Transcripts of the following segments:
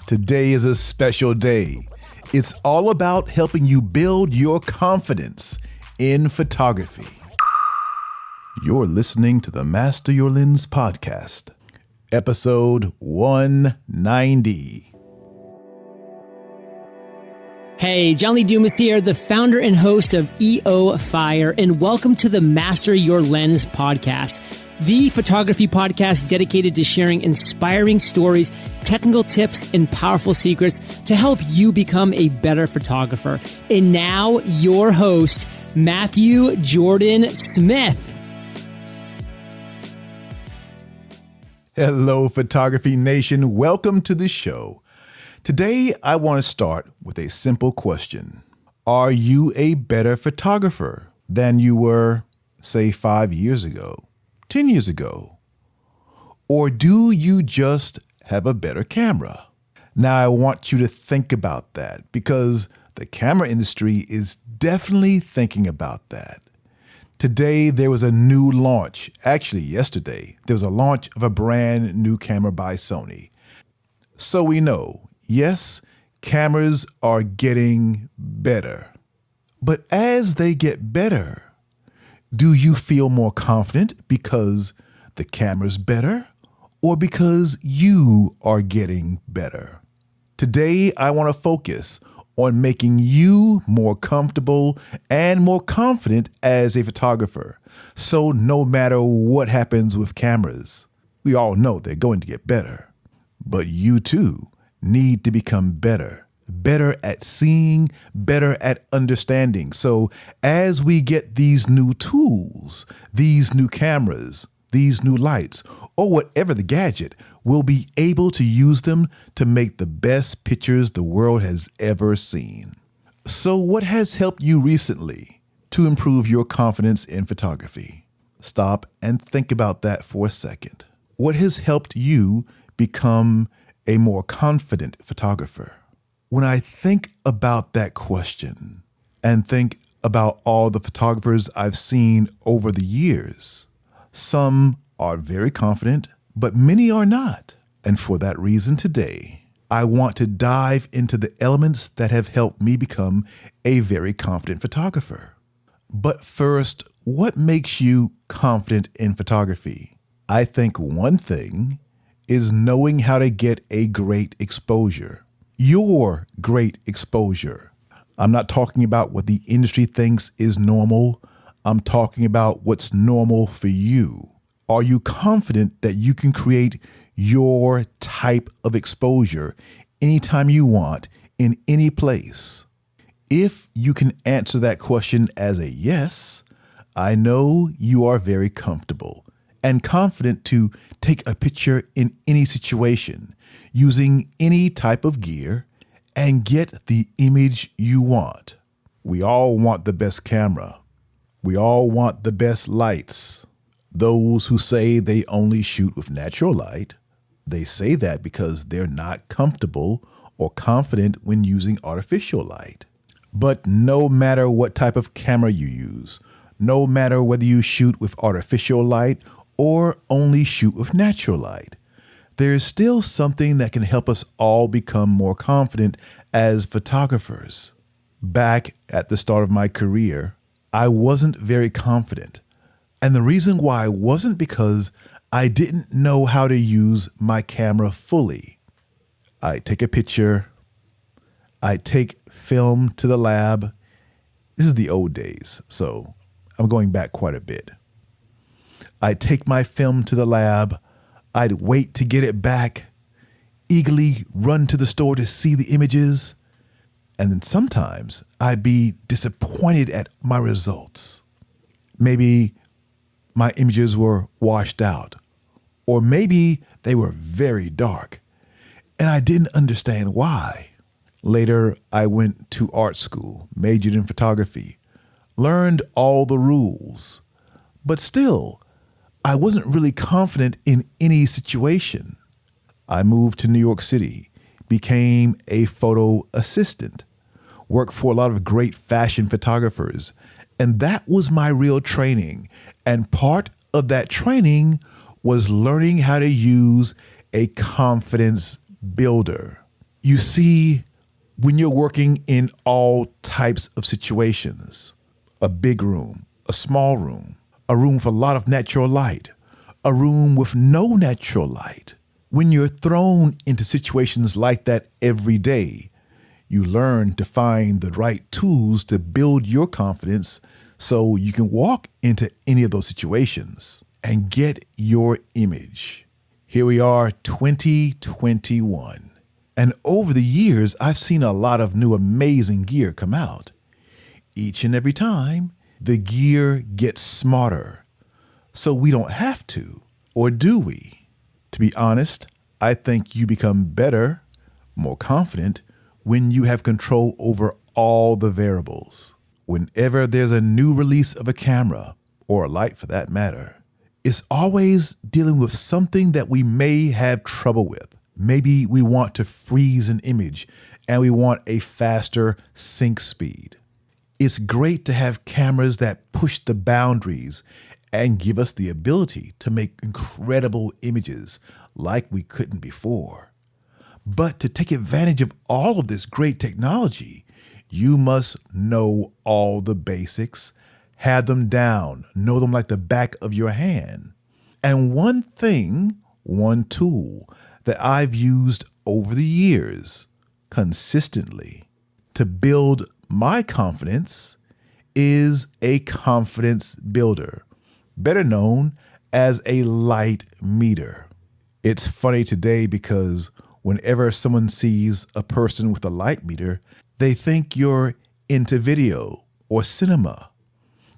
Today is a special day. It's all about helping you build your confidence in photography. You're listening to the Master Your Lens podcast, episode 190. Hey, John Lee Dumas here, the founder and host of EO Fire, and welcome to the Master Your Lens podcast, the photography podcast dedicated to sharing inspiring stories, technical tips, and powerful secrets to help you become a better photographer. And now, your host, Matthew Jordan Smith. Hello, Photography Nation. Welcome to the show. Today, I want to start with a simple question. Are you a better photographer than you were, say, 5 years ago, 10 years ago? Or do you just have a better camera? Now, I want you to think about that because the camera industry is definitely thinking about that. Today, there was a new launch. Actually, yesterday, there was a launch of a brand new camera by Sony. So we know, yes, cameras are getting better. But as they get better, do you feel more confident because the camera's better or because you are getting better? Today, I want to focus on making you more comfortable and more confident as a photographer. So no matter what happens with cameras, we all know they're going to get better. But you too need to become better at seeing, better at understanding. So as we get these new tools, these new cameras, these new lights, or whatever the gadget, we'll be able to use them to make the best pictures the world has ever seen. So what has helped you recently to improve your confidence in photography? Stop and think about that for a second. What has helped you become a more confident photographer? When I think about that question and think about all the photographers I've seen over the years, some are very confident, but many are not. And for that reason today, I want to dive into the elements that have helped me become a very confident photographer. But first, what makes you confident in photography? I think one thing is knowing how to get a great exposure. Your great exposure. I'm not talking about what the industry thinks is normal. I'm talking about what's normal for you. Are you confident that you can create your type of exposure anytime you want, in any place? If you can answer that question as a yes, I know you are very comfortable and confident to take a picture in any situation, using any type of gear, and get the image you want. We all want the best camera. We all want the best lights. Those who say they only shoot with natural light, they say that because they're not comfortable or confident when using artificial light. But no matter what type of camera you use, no matter whether you shoot with artificial light or only shoot with natural light, there is still something that can help us all become more confident as photographers. Back at the start of my career, I wasn't very confident. And the reason why wasn't because I didn't know how to use my camera fully. I take a picture. I take film to the lab. This is the old days, so I'm going back quite a bit. I'd take my film to the lab. I'd wait to get it back, eagerly run to the store to see the images. And then sometimes I'd be disappointed at my results. Maybe my images were washed out, or maybe they were very dark, and I didn't understand why. Later, I went to art school, majored in photography, learned all the rules, but still, I wasn't really confident in any situation. I moved to New York City, became a photo assistant, worked for a lot of great fashion photographers, and that was my real training. And part of that training was learning how to use a confidence builder. You see, when you're working in all types of situations, a big room, a small room, a room with a lot of natural light, a room with no natural light, when you're thrown into situations like that every day, you learn to find the right tools to build your confidence so you can walk into any of those situations and get your image. Here we are, 2021. And over the years, I've seen a lot of new amazing gear come out. Each and every time, the gear gets smarter. So we don't have to, or do we? To be honest, I think you become better, more confident, when you have control over all the variables. Whenever there's a new release of a camera, or a light for that matter, it's always dealing with something that we may have trouble with. Maybe we want to freeze an image and we want a faster sync speed. It's great to have cameras that push the boundaries and give us the ability to make incredible images like we couldn't before. But to take advantage of all of this great technology, you must know all the basics, have them down, know them like the back of your hand. And one tool that I've used over the years consistently to build my confidence is a confidence builder, better known as a light meter. It's funny today because whenever someone sees a person with a light meter, they think you're into video or cinema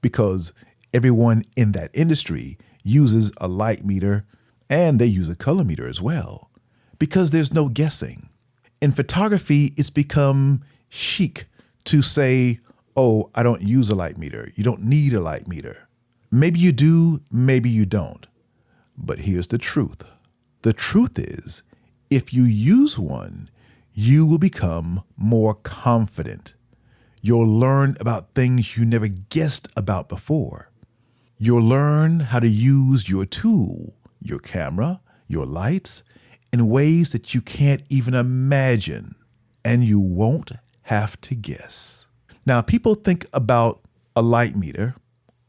because everyone in that industry uses a light meter and they use a color meter as well because there's no guessing. In photography, it's become chic to say, oh, I don't use a light meter. You don't need a light meter. Maybe you do, maybe you don't. But here's the truth. The truth is, if you use one, you will become more confident. You'll learn about things you never guessed about before. You'll learn how to use your tool, your camera, your lights, in ways that you can't even imagine, and you won't have to guess. Now, people think about a light meter,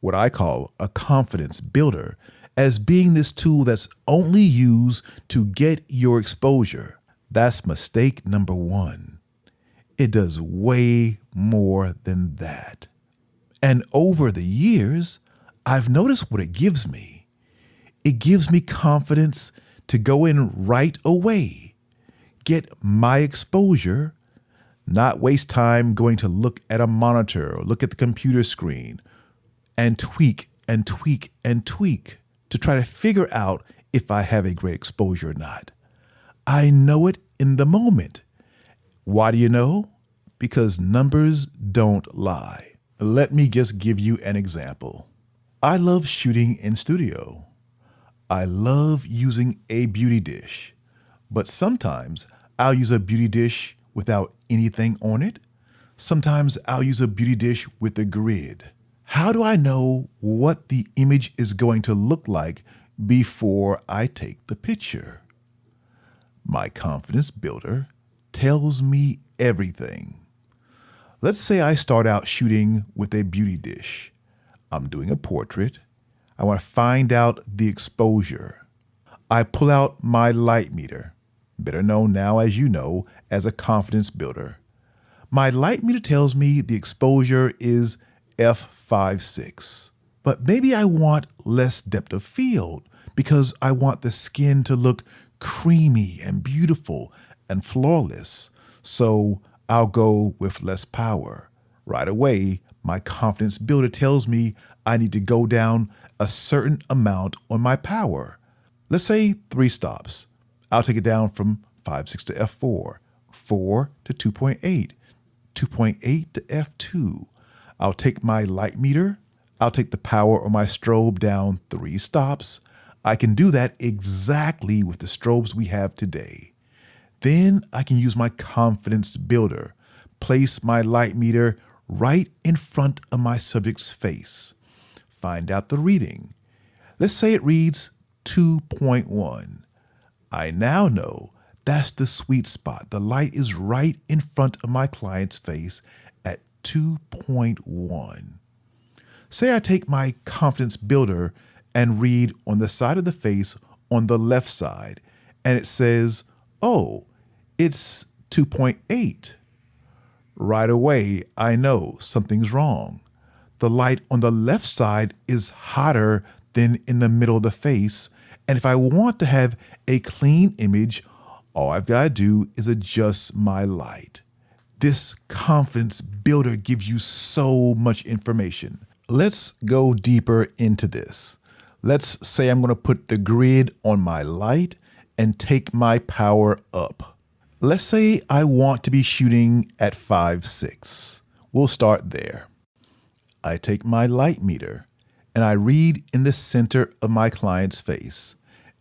what I call a confidence builder, as being this tool that's only used to get your exposure. That's mistake number one. It does way more than that. And over the years, I've noticed what it gives me. It gives me confidence to go in right away, get my exposure, not waste time going to look at a monitor or look at the computer screen and tweak and tweak and tweak to try to figure out if I have a great exposure or not. I know it in the moment. Why do you know? Because numbers don't lie. Let me just give you an example. I love shooting in studio. I love using a beauty dish, but sometimes I'll use a beauty dish without anything on it. Sometimes I'll use a beauty dish with a grid. How do I know what the image is going to look like before I take the picture? My confidence builder tells me everything. Let's say I start out shooting with a beauty dish. I'm doing a portrait. I want to find out the exposure. I pull out my light meter, better known now, as you know, as a confidence builder. My light meter tells me the exposure is f/5.6, but maybe I want less depth of field because I want the skin to look creamy and beautiful and flawless. So I'll go with less power. Right away, my confidence builder tells me I need to go down a certain amount on my power. Let's say 3 stops. I'll take it down from 5.6 to f4, 4 to 2.8, 2.8 to f2. I'll take my light meter. I'll take the power on my strobe down 3 stops. I can do that exactly with the strobes we have today. Then I can use my confidence builder, place my light meter right in front of my subject's face, find out the reading. Let's say it reads 2.1. I now know That's the sweet spot. The light is right in front of my client's face at 2.1. Say I take my confidence builder and read on the side of the face on the left side, and it says, oh, it's 2.8. Right away, I know something's wrong. The light on the left side is hotter than in the middle of the face, and if I want to have a clean image, all I've got to do is adjust my light. This confidence builder gives you so much information. Let's go deeper into this. Let's say I'm going to put the grid on my light and take my power up. Let's say I want to be shooting at 5.6. We'll start there. I take my light meter and I read in the center of my client's face,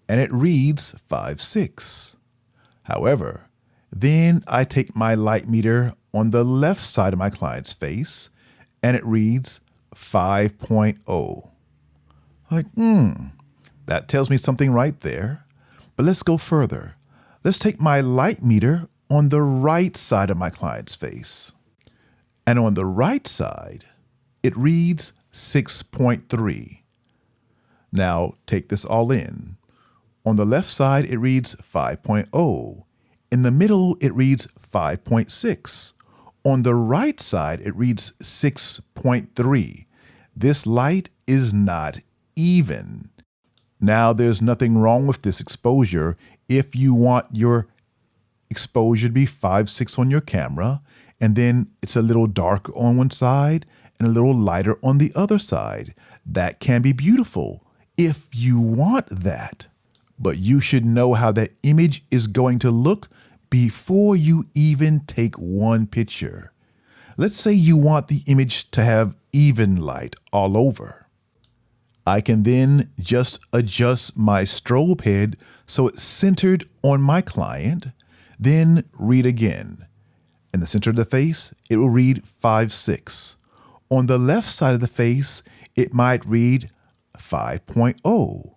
and it reads 5.6. However, then I take my light meter on the left side of my client's face and it reads 5.0. Like, that tells me something right there. But let's go further. Let's take my light meter on the right side of my client's face. And on the right side, it reads 6.3. Now take this all in. On the left side, it reads 5.0. In the middle, it reads 5.6. On the right side, it reads 6.3. This light is not even. Now, there's nothing wrong with this exposure if you want your exposure to be 5.6 on your camera, and then it's a little darker on one side and a little lighter on the other side. That can be beautiful if you want that. But you should know how that image is going to look before you even take one picture. Let's say you want the image to have even light all over. I can then just adjust my strobe head so it's centered on my client, then read again. In the center of the face, it will read 5.6. On the left side of the face, it might read 5.0.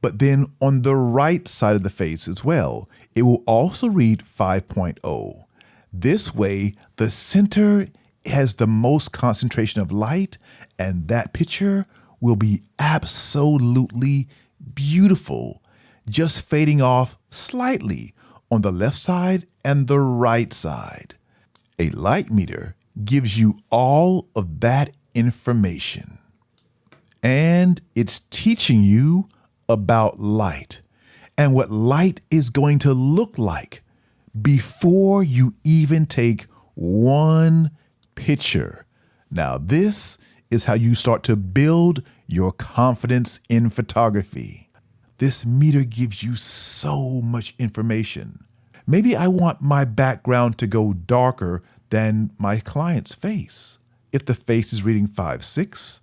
But then on the right side of the face as well, it will also read 5.0. This way, the center has the most concentration of light, and that picture will be absolutely beautiful, just fading off slightly on the left side and the right side. A light meter gives you all of that information, and it's teaching you about light and what light is going to look like before you even take one picture. Now, this is how you start to build your confidence in photography. This meter gives you so much information. Maybe I want my background to go darker than my client's face. If the face is reading 5.6,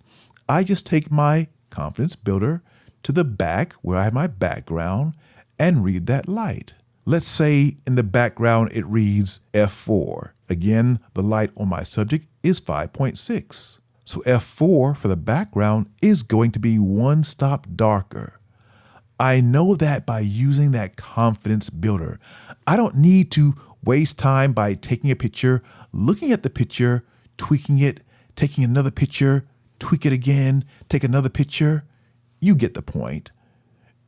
I just take my confidence builder to the back where I have my background and read that light. Let's say in the background it reads f4. Again, the light on my subject is 5.6. So f4 for the background is going to be one stop darker. I know that by using that confidence builder. I don't need to waste time by taking a picture, looking at the picture, tweaking it, taking another picture, tweak it again, take another picture. You get the point.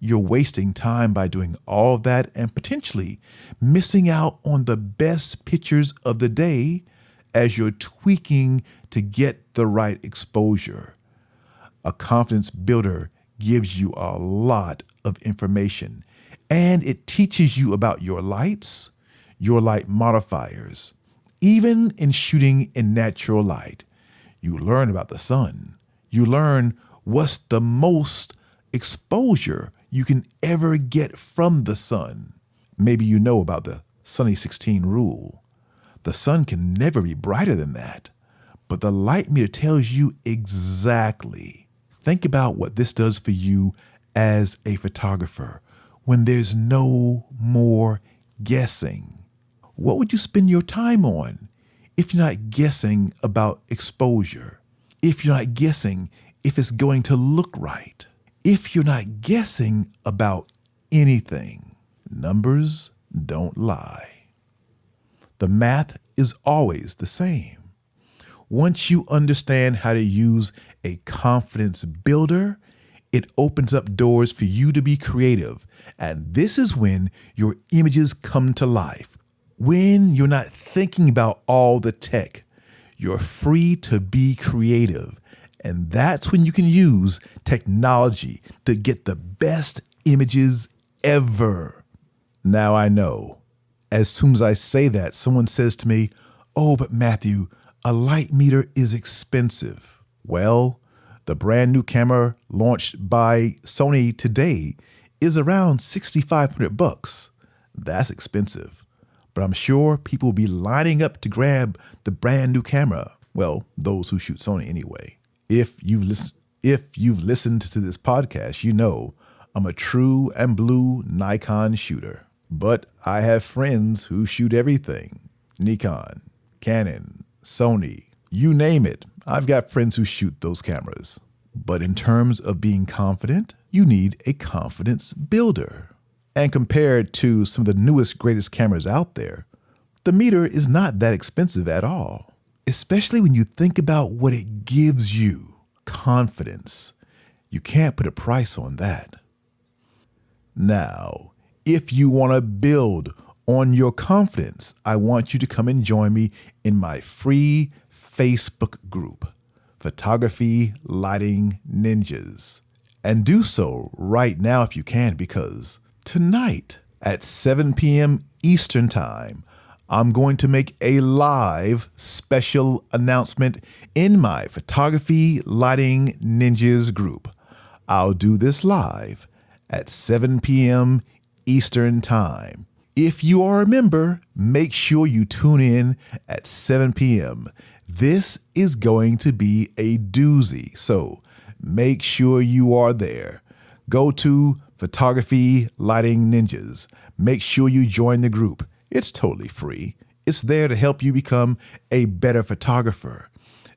You're wasting time by doing all that and potentially missing out on the best pictures of the day as you're tweaking to get the right exposure. A confidence builder gives you a lot of information, and it teaches you about your lights, your light modifiers. Even in shooting in natural light, you learn about the sun. You learn what's the most exposure you can ever get from the sun. Maybe you know about the Sunny 16 rule. The sun can never be brighter than that, but the light meter tells you exactly. Think about what this does for you as a photographer when there's no more guessing. What would you spend your time on if you're not guessing about exposure? If you're not guessing if it's going to look right? If you're not guessing about anything? Numbers don't lie. The math is always the same. Once you understand how to use a confidence builder, it opens up doors for you to be creative. And this is when your images come to life. When you're not thinking about all the tech, you're free to be creative. And that's when you can use technology to get the best images ever. Now I know, as soon as I say that, someone says to me, "Oh, but Matthew, a light meter is expensive." Well, the brand new camera launched by Sony today is around $6,500. That's expensive. But I'm sure people will be lining up to grab the brand new camera. Well, those who shoot Sony anyway. If you've listened to this podcast, you know I'm a true and blue Nikon shooter. But I have friends who shoot everything. Nikon, Canon, Sony, you name it. I've got friends who shoot those cameras. But in terms of being confident, you need a confidence builder. And compared to some of the newest, greatest cameras out there, the meter is not that expensive at all. Especially when you think about what it gives you. Confidence. You can't put a price on that. Now, if you want to build on your confidence, I want you to come and join me in my free Facebook group, Photography Lighting Ninjas. And do so right now if you can, because tonight at 7 p.m. Eastern Time, I'm going to make a live special announcement in my Photography Lighting Ninjas group. I'll do this live at 7 p.m. Eastern Time. If you are a member, make sure you tune in at 7 p.m. This is going to be a doozy, so make sure you are there. Go to Photography Lighting Ninjas. Make sure you join the group. It's totally free. It's there to help you become a better photographer.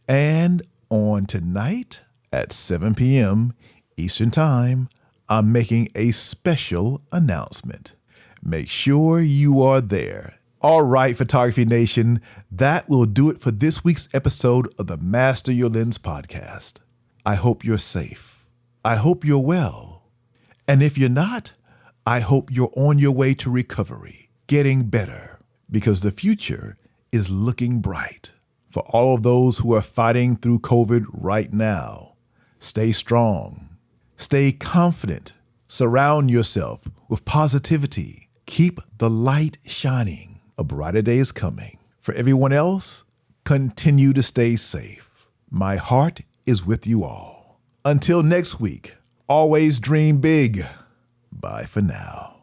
And on tonight at 7 p.m. Eastern Time, I'm making a special announcement. Make sure you are there. All right, Photography Nation, that will do it for this week's episode of the Master Your Lens podcast. I hope you're safe. I hope you're well. And if you're not, I hope you're on your way to recovery, getting better, because the future is looking bright. For all of those who are fighting through COVID right now, stay strong, stay confident, surround yourself with positivity, keep the light shining. A brighter day is coming. For everyone else, continue to stay safe. My heart is with you all. Until next week, always dream big. Bye for now.